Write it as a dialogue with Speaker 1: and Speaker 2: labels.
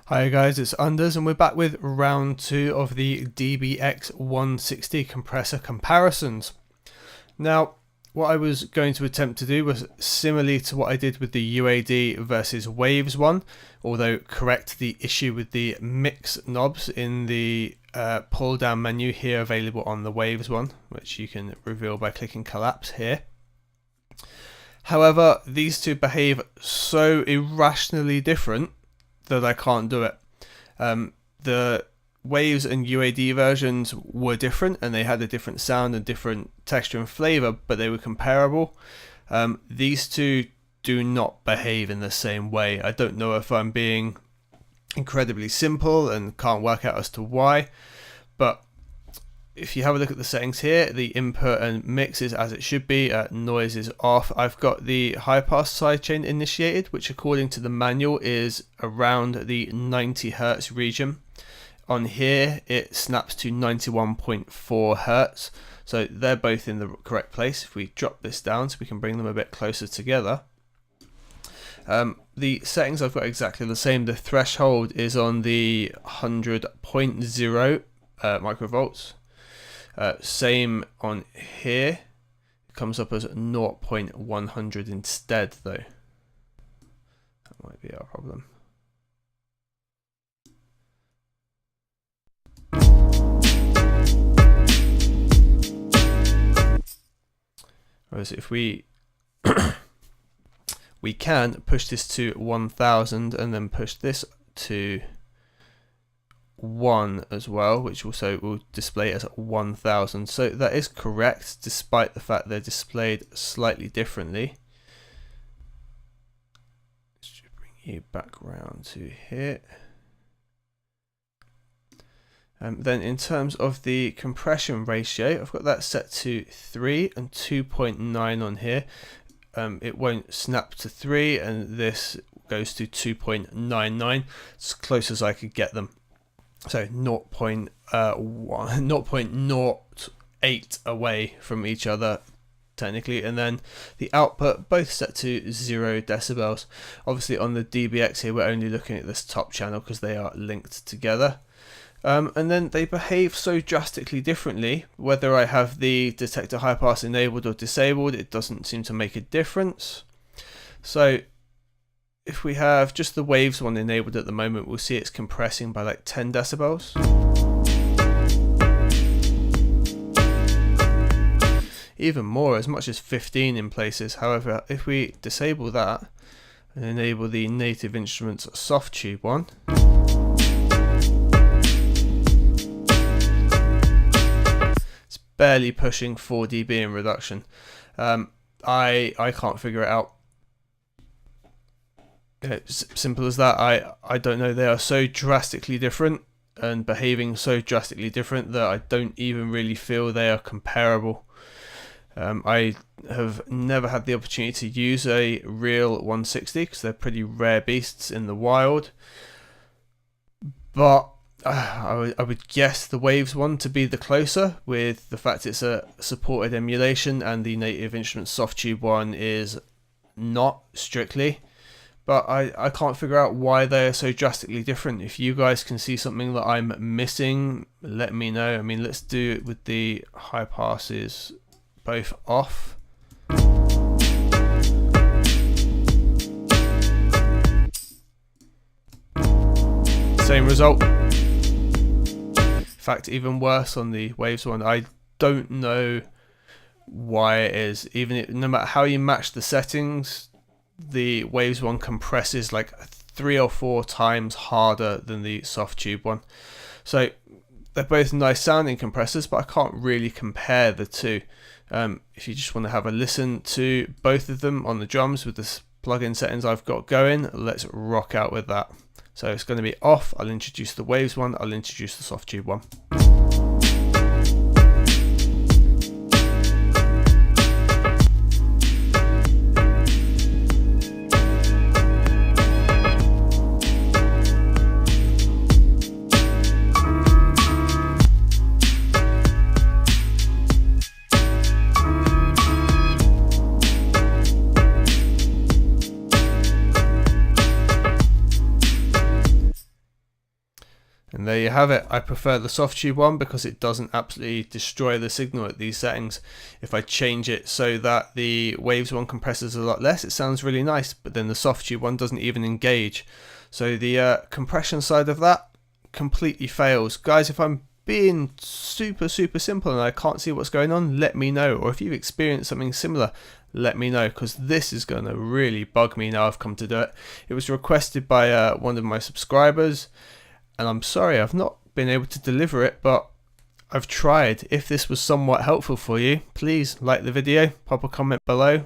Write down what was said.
Speaker 1: Hi guys, it's Anders and we're back with round 2 of the DBX 160 compressor comparisons. Now, what I was going to attempt to do was similarly to what I did with the UAD versus Waves one, although correct the issue with the mix knobs in the pull down menu here available on the Waves one, which you can reveal by clicking collapse here. However, these two behave so irrationally different that I can't do it. The Waves and UAD versions were different and they had a different sound and different texture and flavor, but they were comparable. These two do not behave in the same way. I don't know if I'm being incredibly simple and can't work out as to why, but if you have a look at the settings here, the input and mix is as it should be, noise is off. I've got the high pass sidechain initiated, which according to the manual is around the 90 Hz region. On here it snaps to 91.4 Hz, so they're both in the correct place. If we drop this down so we can bring them a bit closer together, the settings I've got exactly the same. The threshold is on the 100.0 microvolts. Same on here, it comes up as 0.100 instead though. That might be our problem. Whereas if we we can push this to 1000 and then push this to 1 as well, which also will display as 1000. So that is correct, despite the fact they're displayed slightly differently. Let's bring you back round to here. Then in terms of the compression ratio, I've got that set to 3 and 2.9 on here. It won't snap to 3 and this goes to 2.99, as close as I could get them. So 0.08 away from each other technically, and then the output both set to 0 decibels. Obviously on the DBX here we're only looking at this top channel because they are linked together. And then they behave so drastically differently. Whether I have the detector high pass enabled or disabled, it doesn't seem to make a difference. So if we have just the Waves one enabled at the moment, we'll see it's compressing by like 10 decibels. Even more, as much as 15 in places. However, if we disable that and enable the Native Instruments Softube one, it's barely pushing 4 dB in reduction. I can't figure it out. Simple as that. I don't know, they are so drastically different and behaving so drastically different that I don't even really feel they are comparable. I have never had the opportunity to use a real 160 because they're pretty rare beasts in the wild, but I would guess the Waves one to be the closer, with the fact it's a supported emulation and the Native Instruments Softube one is not strictly. But I can't figure out why they are so drastically different. If you guys can see something that I'm missing, let me know. I mean, let's do it with the high passes both off. Same result. In fact, even worse on the Waves one. I don't know why it is. No matter how you match the settings, the Waves one compresses like 3 or 4 times harder than the Softube one. So they're both nice sounding compressors, but I can't really compare the two. If you just want to have a listen to both of them on the drums with the plugin settings I've got going, let's rock out with that. So it's going to be off. I'll introduce the Waves one, I'll introduce the Softube one. And there you have it. I prefer the Softube one because it doesn't absolutely destroy the signal at these settings. If I change it so that the Waves one compressors a lot less, it sounds really nice, but then the Softube one doesn't even engage. So the compression side of that completely fails. Guys, if I'm being super simple and I can't see what's going on, let me know. Or if you've experienced something similar, let me know, because this is going to really bug me now I've come to do it. It was requested by one of my subscribers, and I'm sorry I've not been able to deliver it, but I've tried. If this was somewhat helpful for you, please like the video, pop a comment below,